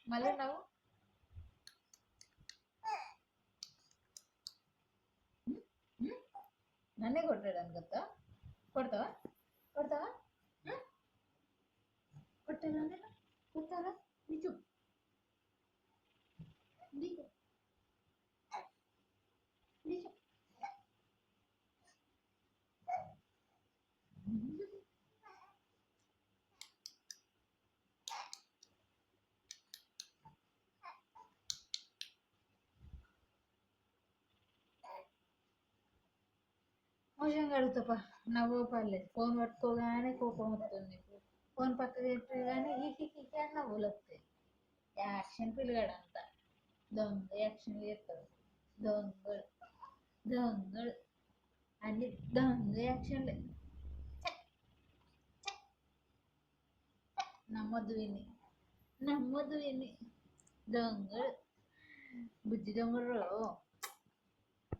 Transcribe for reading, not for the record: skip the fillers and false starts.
మళ్ళీ నవ్వు. నన్నే కొట్టాడు కొత్తా. కొడతావా కొడతావా కొట్టాలా కొట్టాలా నీకు నీకు నీకు మోషన్ అడుగుతాపా నవ్వు పర్లేదు. ఫోన్ పట్టుకోగానే కోపం వస్తుంది నీకు. ఫోన్ పక్కకు పెట్టగానే ఈ నవ్వులు వస్తాయి. యాక్షన్ పిల్లగాడు అంతా దొంగ యాక్షన్ చేస్తాడు. దొంగడు దొంగడు అన్ని దొంగ యాక్షన్లే. నమ్మొద్దు విని నమ్మొద్దు విని దొంగడు బుజ్జి దొంగడు.